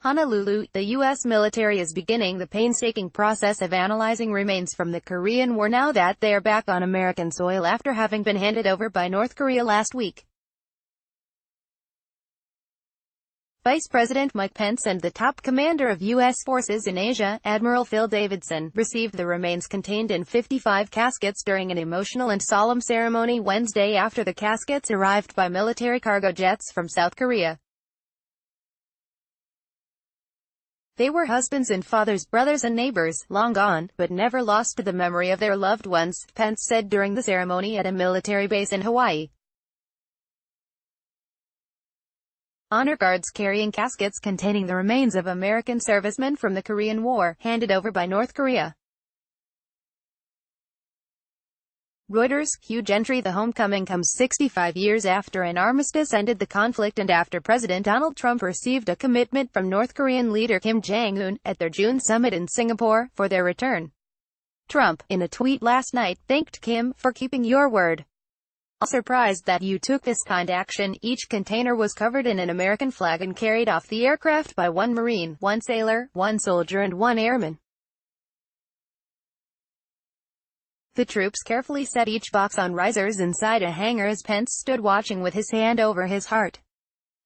Honolulu, the U.S. military is beginning the painstaking process of analyzing remains from the Korean War now that they are back on American soil after having been handed over by North Korea last week. Vice President Mike Pence and the top commander of U.S. forces in Asia, Admiral Phil Davidson, received the remains contained in 55 caskets during an emotional and solemn ceremony Wednesday after the caskets arrived by military cargo jets from South Korea. They were husbands and fathers, brothers and neighbors, long gone, but never lost to the memory of their loved ones, Pence said during the ceremony at a military base in Hawaii. Honor guards carrying caskets containing the remains of American servicemen from the Korean War, handed over by North Korea. Reuters, huge entry. The homecoming comes 65 years after an armistice ended the conflict and after President Donald Trump received a commitment from North Korean leader Kim Jong-un, at their June summit in Singapore, for their return. Trump, in a tweet last night, thanked Kim for keeping your word. "I'm surprised that you took this kind of action." Each container was covered in an American flag and carried off the aircraft by one Marine, one sailor, one soldier and one airman. The troops carefully set each box on risers inside a hangar as Pence stood watching with his hand over his heart.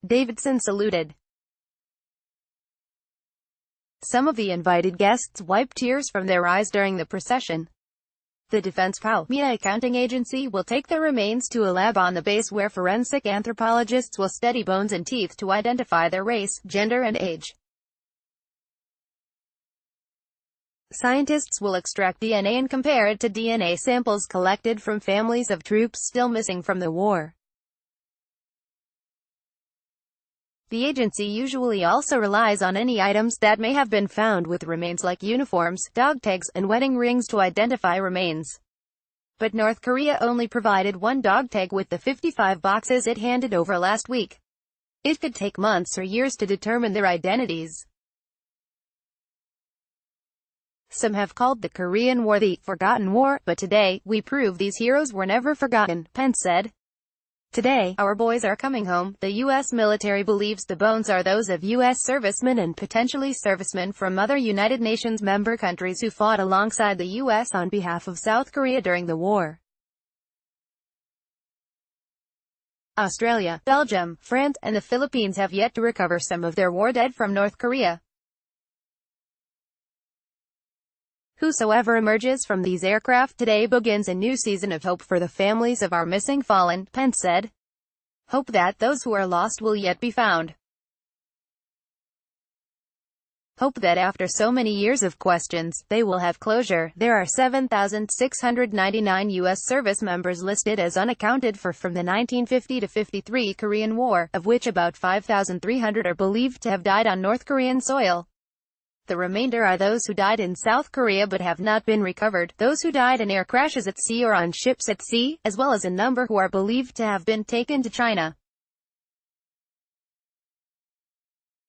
Davidson saluted. Some of the invited guests wiped tears from their eyes during the procession. The Defense POW accounting agency will take the remains to a lab on the base where forensic anthropologists will study bones and teeth to identify their race, gender and age. Scientists will extract DNA and compare it to DNA samples collected from families of troops still missing from the war. The agency usually also relies on any items that may have been found with remains like uniforms, dog tags, and wedding rings to identify remains. But North Korea only provided one dog tag with the 55 boxes it handed over last week. It could take months or years to determine their identities. Some have called the Korean War the Forgotten War, but today, we prove these heroes were never forgotten, Pence said. Today, our boys are coming home. The U.S. military believes the bones are those of U.S. servicemen and potentially servicemen from other United Nations member countries who fought alongside the U.S. on behalf of South Korea during the war. Australia, Belgium, France, and the Philippines have yet to recover some of their war dead from North Korea. Whosoever emerges from these aircraft today begins a new season of hope for the families of our missing fallen, Pence said. Hope that those who are lost will yet be found. Hope that after so many years of questions, they will have closure. There are 7,699 U.S. service members listed as unaccounted for from the 1950 to 53 Korean War, of which about 5,300 are believed to have died on North Korean soil. The remainder are those who died in South Korea but have not been recovered, those who died in air crashes at sea or on ships at sea, as well as a number who are believed to have been taken to China.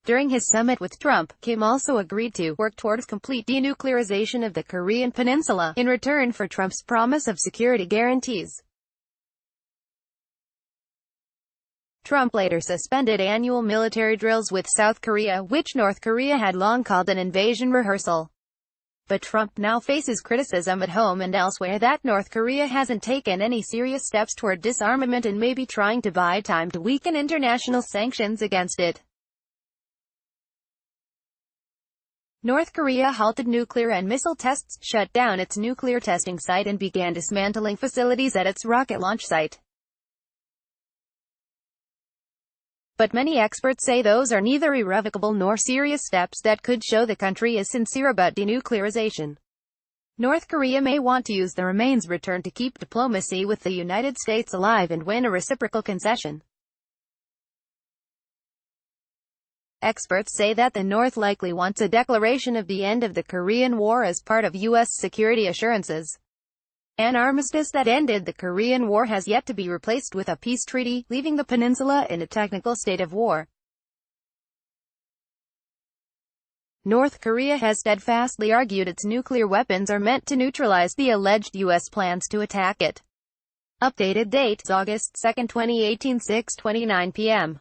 During his summit with Trump, Kim also agreed to work towards complete denuclearization of the Korean Peninsula, in return for Trump's promise of security guarantees. Trump later suspended annual military drills with South Korea, which North Korea had long called an invasion rehearsal. But Trump now faces criticism at home and elsewhere that North Korea hasn't taken any serious steps toward disarmament and may be trying to buy time to weaken international sanctions against it. North Korea halted nuclear and missile tests, shut down its nuclear testing site and began dismantling facilities at its rocket launch site. But many experts say those are neither irrevocable nor serious steps that could show the country is sincere about denuclearization. North Korea may want to use the remains returned to keep diplomacy with the United States alive and win a reciprocal concession. Experts say that the North likely wants a declaration of the end of the Korean War as part of U.S. security assurances. An armistice that ended the Korean War has yet to be replaced with a peace treaty, leaving the peninsula in a technical state of war. North Korea has steadfastly argued its nuclear weapons are meant to neutralize the alleged U.S. plans to attack it. Updated date, August 2, 2018, 6:29 p.m.